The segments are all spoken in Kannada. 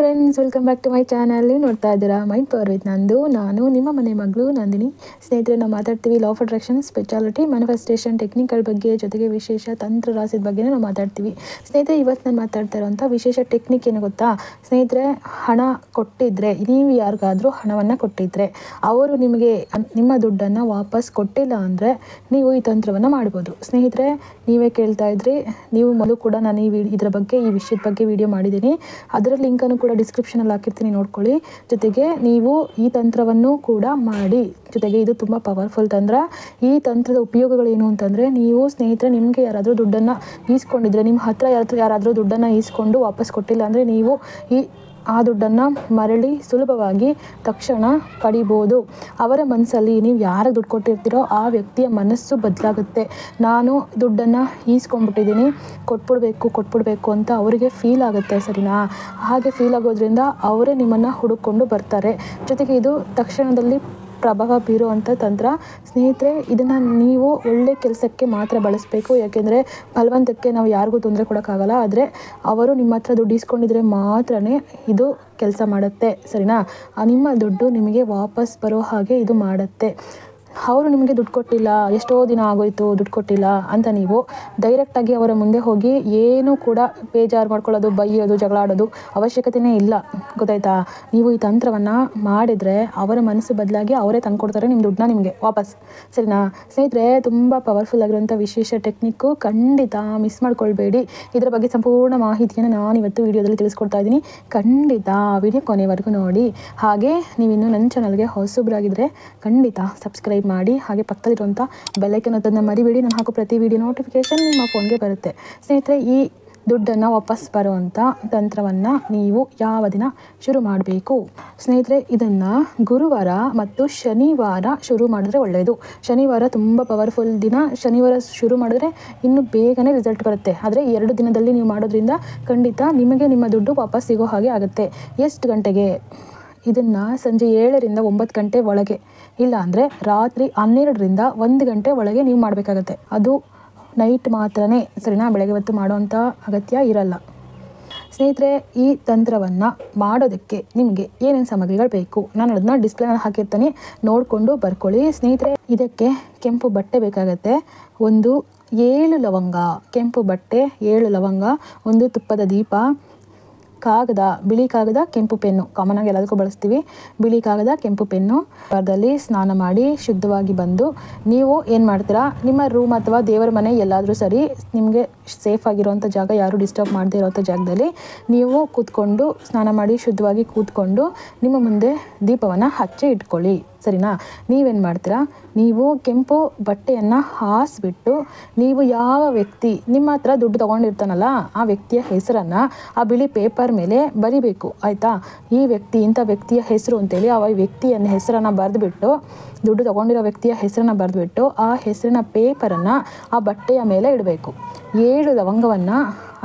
Friends, welcome back to my channel. ನೋಡ್ತಾ ಇದ್ದೀರಾ ಮೈಂಡ್ ಪವರ್ ವಿತ್ ನಂದು. ನಾನು ನಿಮ್ಮ ಮನೆ ಮಗಳು ನಂದಿನಿ. ಸ್ನೇಹಿತರೆ, ನಾವು ಮಾತಾಡ್ತೀವಿ law of attraction, speciality, manifestation ಟೆಕ್ನಿಕ್ಗಳ ಬಗ್ಗೆ, ಜೊತೆಗೆ ವಿಶೇಷ ತಂತ್ರ ರಾಸಿದ ಬಗ್ಗೆ ನಾವು ಮಾತಾಡ್ತೀವಿ. ಸ್ನೇಹಿತರೆ, ಇವತ್ತು ನಾನು ಮಾತಾಡ್ತಾ ಇರೋಂಥ ವಿಶೇಷ ಟೆಕ್ನಿಕ್ ಏನು ಗೊತ್ತಾ ಸ್ನೇಹಿತರೆ? ಹಣ ಕೊಟ್ಟಿದ್ದರೆ, ನೀವು ಯಾರಿಗಾದರೂ ಹಣವನ್ನು ಕೊಟ್ಟಿದ್ದರೆ ಅವರು ನಿಮಗೆ ನಿಮ್ಮ ದುಡ್ಡನ್ನು ವಾಪಸ್ ಕೊಟ್ಟಿಲ್ಲ ಅಂದರೆ ನೀವು ಈ ತಂತ್ರವನ್ನು ಮಾಡ್ಬೋದು. ಸ್ನೇಹಿತರೆ, ನೀವೇ ಕೇಳ್ತಾ ಇದ್ರಿ, ನೀವು ಮೊದಲು ಕೂಡ ನಾನು ಇದರ ಬಗ್ಗೆ, ಈ ವಿಷಯದ ಬಗ್ಗೆ ವಿಡಿಯೋ ಮಾಡಿದ್ದೀನಿ. ಅದರ ಲಿಂಕನ್ನು ಕೂಡ ಡಿಸ್ಕ್ರಿಪ್ಷನಲ್ಲಿ ಹಾಕಿರ್ತೀನಿ, ನೋಡ್ಕೊಳ್ಳಿ. ಜೊತೆಗೆ ನೀವು ಈ ತಂತ್ರವನ್ನು ಕೂಡ ಮಾಡಿ. ಜೊತೆಗೆ ಇದು ತುಂಬ ಪವರ್ಫುಲ್ ತಂತ್ರ. ಈ ತಂತ್ರದ ಉಪಯೋಗಗಳೇನು ಅಂತಂದರೆ, ನೀವು ಸ್ನೇಹಿತರೆ ನಿಮಗೆ ಯಾರಾದರೂ ದುಡ್ಡನ್ನು ಈಸ್ಕೊಂಡಿದ್ರೆ, ನಿಮ್ಮ ಹತ್ರ ಯಾರಾದರೂ ದುಡ್ಡನ್ನು ಈಸ್ಕೊಂಡು ವಾಪಸ್ ಕೊಟ್ಟಿಲ್ಲ ಅಂದರೆ ನೀವು ಆ ದುಡ್ಡನ್ನು ಮರಳಿ ಸುಲಭವಾಗಿ ತಕ್ಷಣ ಪಡಿಬೋದು. ಅವರ ಮನಸ್ಸಲ್ಲಿ ನೀವು ಯಾರಿಗೆ ದುಡ್ಡು ಕೊಟ್ಟಿರ್ತೀರೋ ಆ ವ್ಯಕ್ತಿಯ ಮನಸ್ಸು ಬದಲಾಗುತ್ತೆ. ನಾನು ದುಡ್ಡನ್ನು ಈಸ್ಕೊಂಡ್ಬಿಟ್ಟಿದ್ದೀನಿ, ಕೊಟ್ಬಿಡ್ಬೇಕು ಅಂತ ಅವರಿಗೆ ಫೀಲ್ ಆಗುತ್ತೆ, ಸರಿನಾ? ಹಾಗೆ ಫೀಲ್ ಆಗೋದ್ರಿಂದ ಅವರೇ ನಿಮ್ಮನ್ನು ಹುಡುಕೊಂಡು ಬರ್ತಾರೆ. ಜೊತೆಗೆ ಇದು ತಕ್ಷಣದಲ್ಲಿ ಪ್ರಭಾವ ಬೀರುವಂಥ ತಂತ್ರ. ಸ್ನೇಹಿತರೆ, ಇದನ್ನು ನೀವು ಒಳ್ಳೆ ಕೆಲಸಕ್ಕೆ ಮಾತ್ರ ಬಳಸಬೇಕು. ಯಾಕೆಂದರೆ ಬಲವಂತಕ್ಕೆ ನಾವು ಯಾರಿಗೂ ತೊಂದರೆ ಕೊಡೋಕ್ಕಾಗಲ್ಲ. ಆದರೆ ಅವರು ನಿಮ್ಮ ಹತ್ರ ದುಡ್ಡು ಇಸ್ಕೊಂಡಿದ್ರೆ ಮಾತ್ರ ಇದು ಕೆಲಸ ಮಾಡುತ್ತೆ, ಸರಿನಾ? ನಿಮ್ಮ ದುಡ್ಡು ನಿಮಗೆ ವಾಪಸ್ ಬರೋ ಹಾಗೆ ಇದು ಮಾಡುತ್ತೆ. ಅವರು ನಿಮಗೆ ದುಡ್ಡು ಕೊಟ್ಟಿಲ್ಲ, ಎಷ್ಟೋ ದಿನ ಆಗೋಯ್ತು ದುಡ್ಡು ಕೊಟ್ಟಿಲ್ಲ ಅಂತ ನೀವು ಡೈರೆಕ್ಟಾಗಿ ಅವರ ಮುಂದೆ ಹೋಗಿ ಏನೂ ಕೂಡ ಬೇಜಾರು ಮಾಡ್ಕೊಳ್ಳೋದು, ಬೈಯೋದು, ಜಗಳ ಆಡೋದು ಅವಶ್ಯಕತೆಯೇ ಇಲ್ಲ, ಗೊತ್ತಾಯ್ತಾ? ನೀವು ಈ ತಂತ್ರವನ್ನು ಮಾಡಿದರೆ ಅವರ ಮನಸ್ಸು ಬದಲಾಗಿ ಅವರೇ ತಂದುಕೊಡ್ತಾರೆ ನಿಮ್ಮ ದುಡ್ಡನ್ನ ನಿಮಗೆ ವಾಪಸ್, ಸರಿನಾ? ಸ್ನೇಹಿತರೆ, ತುಂಬ ಪವರ್ಫುಲ್ ಆಗಿರುವಂಥ ವಿಶೇಷ ಟೆಕ್ನಿಕ್ಕು, ಖಂಡಿತ ಮಿಸ್ ಮಾಡ್ಕೊಳ್ಬೇಡಿ. ಇದರ ಬಗ್ಗೆ ಸಂಪೂರ್ಣ ಮಾಹಿತಿಯನ್ನು ನಾನು ಇವತ್ತು ವಿಡಿಯೋದಲ್ಲಿ ತಿಳಿಸ್ಕೊಡ್ತಾ ಇದ್ದೀನಿ. ಖಂಡಿತ ವಿಡಿಯೋ ಕೊನೆವರೆಗೂ ನೋಡಿ. ಹಾಗೆ ನೀವಿನ್ನೂ ನನ್ನ ಚಾನಲ್ಗೆ ಹೊಸಬ್ರಾಗಿದ್ದರೆ ಖಂಡಿತ ಸಬ್ಸ್ಕ್ರೈಬ್ ಮಾಡಿ. ಹಾಗೆ ಪಕ್ಕದಲ್ಲಿರುವಂಥ ಬೆಲ್ಲೈಕನ್ ಒತ್ತೋದನ್ನ ಮರಿಬೇಡಿ. ನಾನು ಹಾಕೋ ಪ್ರತಿ ವಿಡಿಯೋ ನೋಟಿಫಿಕೇಷನ್ ನಿಮ್ಮ ಫೋನ್ಗೆ ಬರುತ್ತೆ. ಸ್ನೇಹಿತರೆ, ಈ ದುಡ್ಡನ್ನು ವಾಪಸ್ ಬರುವಂಥ ತಂತ್ರವನ್ನು ನೀವು ಯಾವ ದಿನ ಶುರು ಮಾಡಬೇಕು? ಸ್ನೇಹಿತರೆ, ಇದನ್ನು ಗುರುವಾರ ಮತ್ತು ಶನಿವಾರ ಶುರು ಮಾಡಿದ್ರೆ ಒಳ್ಳೆಯದು. ಶನಿವಾರ ತುಂಬ ಪವರ್ಫುಲ್ ದಿನ. ಶನಿವಾರ ಶುರು ಮಾಡಿದ್ರೆ ಇನ್ನೂ ಬೇಗನೆ ರಿಸಲ್ಟ್ ಬರುತ್ತೆ. ಆದರೆ 2 ದಿನದಲ್ಲಿ ನೀವು ಮಾಡೋದ್ರಿಂದ ಖಂಡಿತ ನಿಮಗೆ ನಿಮ್ಮ ದುಡ್ಡು ವಾಪಸ್ ಸಿಗೋ ಹಾಗೆ ಆಗುತ್ತೆ. ಎಷ್ಟು ಗಂಟೆಗೆ? ಇದನ್ನು ಸಂಜೆ 7ರಿಂದ 9 ಗಂಟೆ ಒಳಗೆ, ಇಲ್ಲ ಅಂದರೆ ರಾತ್ರಿ 12ರಿಂದ 1 ಗಂಟೆ ಒಳಗೆ ನೀವು ಮಾಡಬೇಕಾಗತ್ತೆ. ಅದು ನೈಟ್ ಮಾತ್ರನೇ, ಸರಿನಾ? ಬೆಳಗ್ಗೆ ಹೊತ್ತು ಮಾಡೋವಂಥ ಅಗತ್ಯ ಇರಲ್ಲ. ಸ್ನೇಹಿತರೆ, ಈ ತಂತ್ರವನ್ನು ಮಾಡೋದಕ್ಕೆ ನಿಮಗೆ ಏನೇನು ಸಾಮಗ್ರಿಗಳು ಬೇಕು ನಾನು ಅದನ್ನ ಡಿಸ್ಪ್ಲೇನಲ್ಲಿ ಹಾಕಿರ್ತೀನಿ, ನೋಡಿಕೊಂಡು ಬರ್ಕೊಳ್ಳಿ. ಸ್ನೇಹಿತರೆ, ಇದಕ್ಕೆ ಕೆಂಪು ಬಟ್ಟೆ ಬೇಕಾಗತ್ತೆ. ಒಂದು 7 ಲವಂಗ, ಕೆಂಪು ಬಟ್ಟೆ, 7 ಲವಂಗ, ಒಂದು ತುಪ್ಪದ ದೀಪ, ಕಾಗದ, ಬಿಳಿ ಕಾಗದ, ಕೆಂಪು ಪೆನ್ನು. ಕಾಮನ್ ಆಗಿ ಎಲ್ಲದಕ್ಕೂ ಬಳಸ್ತೀವಿ. ಬಿಳಿ ಕಾಗದ, ಕೆಂಪು ಪೆನ್ನು. ವಾರದಲ್ಲಿ ಸ್ನಾನ ಮಾಡಿ ಶುದ್ಧವಾಗಿ ಬಂದು ನೀವು ಏನು ಮಾಡ್ತೀರಾ, ನಿಮ್ಮ ರೂಮ್ ಅಥವಾ ದೇವರ ಮನೆ ಎಲ್ಲಾದರೂ ಸರಿ, ನಿಮಗೆ ಸೇಫ್ ಆಗಿರೋವಂಥ ಜಾಗ, ಯಾರು ಡಿಸ್ಟರ್ಬ್ ಮಾಡದೇ ಇರೋವಂಥ ಜಾಗದಲ್ಲಿ ನೀವು ಕೂತ್ಕೊಂಡು, ಸ್ನಾನ ಮಾಡಿ ಶುದ್ಧವಾಗಿ ಕೂತ್ಕೊಂಡು ನಿಮ್ಮ ಮುಂದೆ ದೀಪವನ್ನು ಹಚ್ಚಿ ಇಟ್ಕೊಳ್ಳಿ, ಸರಿನಾ? ನೀವೇನು ಮಾಡ್ತೀರಾ, ನೀವು ಕೆಂಪು ಬಟ್ಟೆಯನ್ನು ಹಾಸಿಬಿಟ್ಟು ನೀವು ಯಾವ ವ್ಯಕ್ತಿ ನಿಮ್ಮ ಹತ್ರ ದುಡ್ಡು ತೊಗೊಂಡಿರ್ತಾನಲ್ಲ ಆ ವ್ಯಕ್ತಿಯ ಹೆಸರನ್ನು ಆ ಬಿಳಿ ಪೇಪರ್ ಮೇಲೆ ಬರಿಬೇಕು, ಆಯಿತಾ? ಈ ವ್ಯಕ್ತಿ, ಇಂಥ ವ್ಯಕ್ತಿಯ ಹೆಸರು ಅಂತೇಳಿ ಆ ವ್ಯಕ್ತಿಯ ಹೆಸರನ್ನು ಬರೆದುಬಿಟ್ಟು, ದುಡ್ಡು ತೊಗೊಂಡಿರೋ ವ್ಯಕ್ತಿಯ ಹೆಸರನ್ನು ಬರೆದುಬಿಟ್ಟು ಆ ಹೆಸರಿನ ಪೇಪರನ್ನು ಆ ಬಟ್ಟೆಯ ಮೇಲೆ ಇಡಬೇಕು. 7 ಲವಂಗವನ್ನು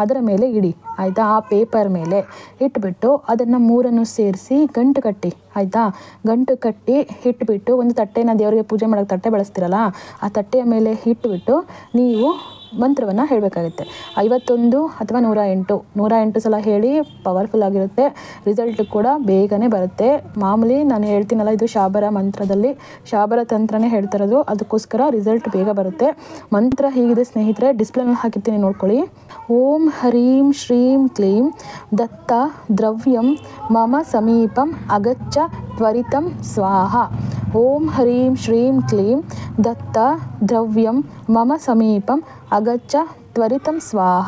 ಅದರ ಮೇಲೆ ಇಡಿ, ಆಯಿತಾ? ಆ ಪೇಪರ್ ಮೇಲೆ ಇಟ್ಬಿಟ್ಟು ಅದನ್ನು 3 ಸೇರಿಸಿ ಗಂಟು ಕಟ್ಟಿ, ಆಯಿತಾ? ಗಂಟು ಕಟ್ಟಿ ಇಟ್ಬಿಟ್ಟು ಒಂದು ತಟ್ಟೆನ, ದೇವರಿಗೆ ಪೂಜೆ ಮಾಡೋಕ್ಕೆ ತಟ್ಟೆ ಬಳಸ್ತಿರಲ್ಲ ಆ ತಟ್ಟೆಯ ಮೇಲೆ ಇಟ್ಬಿಟ್ಟು ನೀವು ಮಂತ್ರವನ್ನು ಹೇಳಬೇಕಾಗುತ್ತೆ. 51 ಅಥವಾ 108 ಸಲ ಹೇಳಿ. ಪವರ್ಫುಲ್ ಆಗಿರುತ್ತೆ, ರಿಸಲ್ಟ್ ಕೂಡ ಬೇಗನೆ ಬರುತ್ತೆ. ಮಾಮೂಲಿ ನಾನು ಹೇಳ್ತೀನಲ್ಲ, ಇದು ಶಾಬರ ಮಂತ್ರದಲ್ಲಿ ಶಾಬರ ತಂತ್ರನೇ ಹೇಳ್ತಿರೋದು, ಅದಕ್ಕೋಸ್ಕರ ರಿಸಲ್ಟ್ ಬೇಗ ಬರುತ್ತೆ. ಮಂತ್ರ ಹೀಗಿದೆ ಸ್ನೇಹಿತರೆ, ಡಿಸ್ಪ್ಲೇನಲ್ಲಿ ಹಾಕಿರ್ತೀನಿ, ನೋಡ್ಕೊಳ್ಳಿ. ಓಂ ಹ್ರೀಂ ಶ್ರೀಂ ಕ್ಲೀಂ ದತ್ತ ದ್ರವ್ಯಂ ಮಮ ಸಮೀಪಂ ಅಗಚ್ಚ ತ್ವರಿತಂ ಸ್ವಾಹ. ಓಂ ಹ್ರೀಂ ಶ್ರೀಂ ಕ್ಲೀಂ ದತ್ತ ದ್ರವ್ಯಂ ಮಮ ಸಮೀಪಂ ಅಗಚ್ಚ ತ್ವರಿತಂ ಸ್ವಾಹ.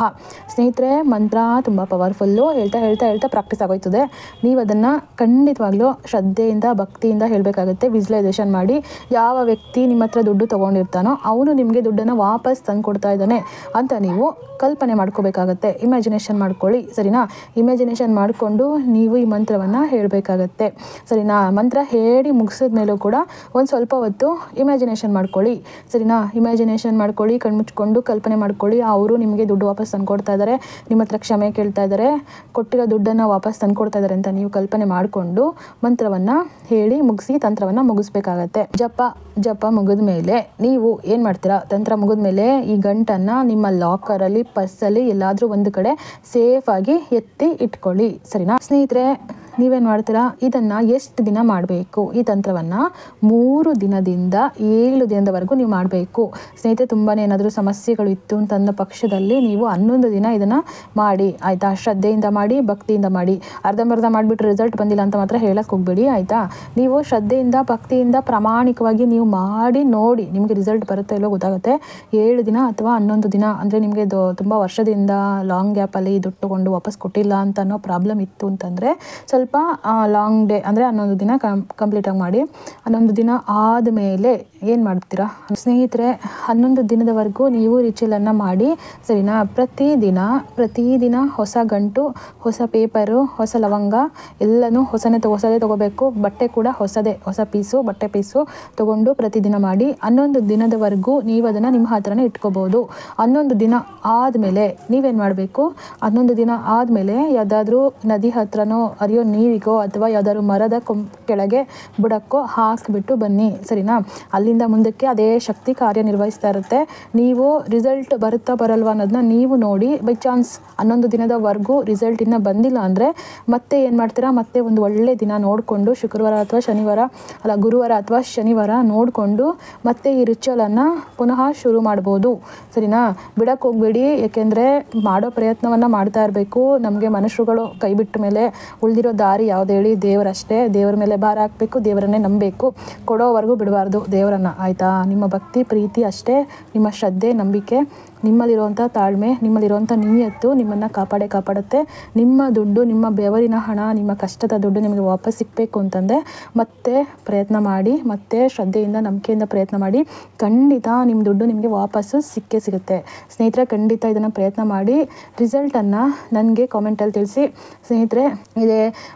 ಸ್ನೇಹಿತರೆ, ಮಂತ್ರ ತುಂಬ ಪವರ್ಫುಲ್ಲು. ಹೇಳ್ತಾ ಪ್ರಾಕ್ಟೀಸ್ ಆಗೋಯ್ತದೆ. ನೀವು ಅದನ್ನು ಖಂಡಿತವಾಗ್ಲೂ ಶ್ರದ್ಧೆಯಿಂದ, ಭಕ್ತಿಯಿಂದ ಹೇಳಬೇಕಾಗುತ್ತೆ. ವಿಜುವಲೈಸೇಷನ್ ಮಾಡಿ, ಯಾವ ವ್ಯಕ್ತಿ ನಿಮ್ಮ ಹತ್ರ ದುಡ್ಡು ತೊಗೊಂಡಿರ್ತಾನೋ ಅವನು ನಿಮಗೆ ದುಡ್ಡನ್ನು ವಾಪಸ್ ತಂದು ಕೊಡ್ತಾ ಇದ್ದಾನೆ ಅಂತ ನೀವು ಕಲ್ಪನೆ ಮಾಡ್ಕೋಬೇಕಾಗತ್ತೆ. ಇಮ್ಯಾಜಿನೇಷನ್ ಮಾಡ್ಕೊಳ್ಳಿ, ಸರಿನಾ? ಇಮ್ಯಾಜಿನೇಷನ್ ಮಾಡಿಕೊಂಡು ನೀವು ಈ ಮಂತ್ರವನ್ನು ಹೇಳಬೇಕಾಗತ್ತೆ, ಸರಿನಾ? ಮಂತ್ರ ಹೇಳಿ ಮುಗಿಸಿದ ಮೇಲೂ ಕೂಡ ಒಂದು ಸ್ವಲ್ಪ ಹೊತ್ತು ಇಮ್ಯಾಜಿನೇಷನ್ ಮಾಡ್ಕೊಳ್ಳಿ, ಸರಿನಾ? ಇಮ್ಯಾಜಿನೇಷನ್ ಮಾಡ್ಕೊಳ್ಳಿ, ಕಣ್ಮುಚ್ಕೊಂಡು ಕಲ್ಪನೆ ಮಾಡ್ಕೊಳ್ಳಿ. ಆ ಅವರು ನಿಮಗೆ ದುಡ್ಡು ವಾಪಸ್ ತಂದುಕೊಡ್ತಾ ಇದ್ದಾರೆ, ನಿಮ್ಮ ಹತ್ರ ಕ್ಷಮೆ ಕೇಳ್ತಾ ಇದ್ದಾರೆ, ಕೊಟ್ಟಿರೋ ದುಡ್ಡನ್ನು ವಾಪಸ್ ತಂದುಕೊಡ್ತಾ ಇದ್ದಾರೆ ಅಂತ ನೀವು ಕಲ್ಪನೆ ಮಾಡಿಕೊಂಡು ಮಂತ್ರವನ್ನು ಹೇಳಿ ಮುಗಿಸಿ ತಂತ್ರವನ್ನು ಮುಗಿಸ್ಬೇಕಾಗತ್ತೆ. ಜಪ ಮುಗಿದ ಮೇಲೆ ನೀವು ಏನು ಮಾಡ್ತೀರಾ, ತಂತ್ರ ಮುಗಿದ ಮೇಲೆ ಈ ಗಂಟನ್ನು ನಿಮ್ಮ ಲಾಕರಲ್ಲಿ, ಪರ್ಸಲ್ಲಿ ಎಲ್ಲಾದರೂ ಒಂದು ಕಡೆ ಸೇಫಾಗಿ ಎತ್ತಿ ಇಟ್ಕೊಳ್ಳಿ. ಸರಿನಾ ಸ್ನೇಹಿತರೆ? ನೀವೇನು ಮಾಡ್ತೀರಾ, ಇದನ್ನು ಎಷ್ಟು ದಿನ ಮಾಡಬೇಕು? ಈ ತಂತ್ರವನ್ನು 3 ದಿನದಿಂದ 7 ದಿನದವರೆಗೂ ನೀವು ಮಾಡಬೇಕು. ಸ್ನೇಹಿತರೆ, ತುಂಬಾ ಏನಾದರೂ ಸಮಸ್ಯೆಗಳು ಇತ್ತು ಅಂತಂದ ಪಕ್ಷದಲ್ಲಿ ನೀವು 11 ದಿನ ಇದನ್ನು ಮಾಡಿ, ಆಯಿತಾ? ಶ್ರದ್ಧೆಯಿಂದ ಮಾಡಿ, ಭಕ್ತಿಯಿಂದ ಮಾಡಿ. ಅರ್ಧಂಬರ್ಧ ಮಾಡಿಬಿಟ್ಟು ರಿಸಲ್ಟ್ ಬಂದಿಲ್ಲ ಅಂತ ಮಾತ್ರ ಹೇಳಕ್ಕೆ ಹೋಗಬೇಡಿ, ಆಯಿತಾ? ನೀವು ಶ್ರದ್ಧೆಯಿಂದ, ಭಕ್ತಿಯಿಂದ, ಪ್ರಾಮಾಣಿಕವಾಗಿ ನೀವು ಮಾಡಿ ನೋಡಿ, ನಿಮಗೆ ರಿಸಲ್ಟ್ ಬರುತ್ತೋ ಇಲ್ಲೋ ಗೊತ್ತಾಗುತ್ತೆ. 7 ದಿನ ಅಥವಾ 11 ದಿನ ಅಂದರೆ ನಿಮಗೆ ತುಂಬ ವರ್ಷದಿಂದ ಲಾಂಗ್ ಗ್ಯಾಪಲ್ಲಿ ದುಡ್ಡು ತೊಗೊಂಡು ವಾಪಸ್ ಕೊಟ್ಟಿಲ್ಲ ಅಂತ ಅನ್ನೋ ಪ್ರಾಬ್ಲಮ್ ಇತ್ತು ಅಂತಂದರೆ ಸ್ವಲ್ಪ ಲಾಂಗ್ ಡೇ ಅಂದರೆ 11 ದಿನ ಕಂಪ್ಲೀಟಾಗಿ ಮಾಡಿ. 11 ದಿನ ಆದಮೇಲೆ ಏನು ಮಾಡ್ತೀರಾ ಸ್ನೇಹಿತರೆ, 11 ದಿನದವರೆಗೂ ನೀವು ರಿಚುವಲನ್ನು ಮಾಡಿ. ಸರಿನಾ? ಪ್ರತಿದಿನ ಹೊಸ ಗಂಟು, ಹೊಸ ಪೇಪರು, ಹೊಸ ಲವಂಗ ಎಲ್ಲನೂ ಹೊಸದೇ ತೊಗೋಬೇಕು. ಬಟ್ಟೆ ಕೂಡ ಹೊಸ ಬಟ್ಟೆ ಪೀಸು ತೊಗೊಂಡು ಪ್ರತಿದಿನ ಮಾಡಿ. 11 ದಿನದವರೆಗೂ ನೀವು ಅದನ್ನು ನಿಮ್ಮ ಹತ್ರನೇ ಇಟ್ಕೋಬೋದು. 11 ದಿನ ಆದಮೇಲೆ ನೀವೇನು ಮಾಡಬೇಕು, 11 ದಿನ ಆದಮೇಲೆ ಯಾವುದಾದ್ರೂ ನದಿ ಹತ್ರನೋ ಹರಿಯೋ ನೀರಿಗೋ ಅಥವಾ ಯಾವುದಾದ್ರು ಮರದ ಕೆಳಗೆ ಬುಡಕ್ಕೋ ಹಾಕಿಬಿಟ್ಟು ಬನ್ನಿ. ಸರಿನಾ? ಅಲ್ಲಿಂದ ಮುಂದಕ್ಕೆ ಅದೇ ಶಕ್ತಿ ಕಾರ್ಯನಿರ್ವಹಿಸ್ತಾ ಇರುತ್ತೆ. ನೀವು ರಿಸಲ್ಟ್ ಬರುತ್ತಾ ಬರಲ್ವಾ ಅನ್ನೋದನ್ನ ನೀವು ನೋಡಿ. ಬೈ ಚಾನ್ಸ್ 11 ದಿನದವರೆಗೂ ರಿಸಲ್ಟ್ ಇನ್ನೂ ಬಂದಿಲ್ಲ ಅಂದರೆ ಮತ್ತೆ ಏನು ಮಾಡ್ತೀರಾ, ಮತ್ತೆ ಒಂದು ಒಳ್ಳೆ ದಿನ ನೋಡಿಕೊಂಡು ಗುರುವಾರ ಅಥವಾ ಶನಿವಾರ ನೋಡಿಕೊಂಡು ಮತ್ತೆ ಈ ರಿಚುವಲನ್ನು ಪುನಃ ಶುರು ಮಾಡ್ಬೋದು. ಸರಿನಾ? ಬಿಡಕ್ಕೆ ಹೋಗಬೇಡಿ, ಏಕೆಂದರೆ ಮಾಡೋ ಪ್ರಯತ್ನವನ್ನು ಮಾಡ್ತಾ ಇರಬೇಕು. ನಮಗೆ ಮನುಷ್ಯರುಗಳು ಕೈ ಬಿಟ್ಟ ಮೇಲೆ ಉಳಿದಿರೋ ದಾರಿ ಯಾವ್ದು ಹೇಳಿ? ದೇವರಷ್ಟೇ. ದೇವರ ಮೇಲೆ ಭಾರ ಹಾಕಬೇಕು, ದೇವರನ್ನೇ ನಂಬಬೇಕು, ಕೊಡೋವರೆಗೂ ಬಿಡಬಾರ್ದು ದೇವರನ್ನು, ಆಯಿತಾ? ನಿಮ್ಮ ಭಕ್ತಿ ಪ್ರೀತಿ ಅಷ್ಟೇ, ನಿಮ್ಮ ಶ್ರದ್ಧೆ ನಂಬಿಕೆ, ನಿಮ್ಮಲ್ಲಿರುವಂಥ ತಾಳ್ಮೆ, ನಿಮ್ಮಲ್ಲಿರುವಂಥ ನಿಯತ್ತು ನಿಮ್ಮನ್ನು ಕಾಪಾಡುತ್ತೆ. ನಿಮ್ಮ ದುಡ್ಡು, ನಿಮ್ಮ ಬೆವರಿನ ಹಣ, ನಿಮ್ಮ ಕಷ್ಟದ ದುಡ್ಡು ನಿಮಗೆ ವಾಪಸ್ ಸಿಗಬೇಕು ಅಂತಂದರೆ ಮತ್ತೆ ಪ್ರಯತ್ನ ಮಾಡಿ, ಮತ್ತೆ ಶ್ರದ್ಧೆಯಿಂದ ನಂಬಿಕೆಯಿಂದ ಪ್ರಯತ್ನ ಮಾಡಿ. ಖಂಡಿತ ನಿಮ್ಮ ದುಡ್ಡು ನಿಮಗೆ ವಾಪಸ್ಸು ಸಿಗುತ್ತೆ ಸ್ನೇಹಿತರೆ. ಖಂಡಿತ ಇದನ್ನು ಪ್ರಯತ್ನ ಮಾಡಿ. ರಿಸಲ್ಟನ್ನು ನನಗೆ ಕಾಮೆಂಟಲ್ಲಿ ತಿಳಿಸಿ ಸ್ನೇಹಿತರೆ.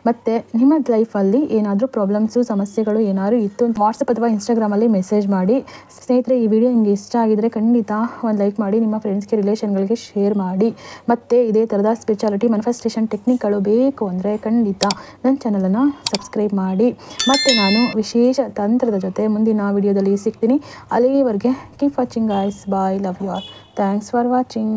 ಮತ್ತು ನಿಮ್ಮ ಲೈಫಲ್ಲಿ ಏನಾದರೂ ಪ್ರಾಬ್ಲಮ್ಸು, ಸಮಸ್ಯೆಗಳು ಏನಾದರೂ ಇತ್ತು ವಾಟ್ಸಪ್ ಅಥವಾ ಇನ್ಸ್ಟಾಗ್ರಾಮಲ್ಲಿ ಮೆಸೇಜ್ ಮಾಡಿ. ಸ್ನೇಹಿತರೆ, ಈ ವಿಡಿಯೋ ನಿಮಗೆ ಇಷ್ಟ ಆಗಿದರೆ ಖಂಡಿತ ಒಂದು ಲೈಕ್ ಮಾಡಿ, ನಿಮ್ಮ ಫ್ರೆಂಡ್ಸ್ಗೆ, ರಿಲೇಷನ್ಗಳಿಗೆ ಶೇರ್ ಮಾಡಿ. ಮತ್ತು ಇದೇ ಥರದ ಸ್ಪಿರಿಚುಯಾಲಿಟಿ ಮ್ಯಾನಿಫೆಸ್ಟೇಷನ್ ಟೆಕ್ನಿಕ್ಗಳು ಬೇಕು ಅಂದರೆ ಖಂಡಿತ ನನ್ನ ಚಾನಲನ್ನು ಸಬ್ಸ್ಕ್ರೈಬ್ ಮಾಡಿ. ಮತ್ತು ನಾನು ವಿಶೇಷ ತಂತ್ರದ ಜೊತೆ ಮುಂದಿನ ವಿಡಿಯೋದಲ್ಲಿ ಸಿಗ್ತೀನಿ. ಅಲ್ಲಿವರೆಗೆ keep watching guys. Bye. Love you all. Thanks for watching.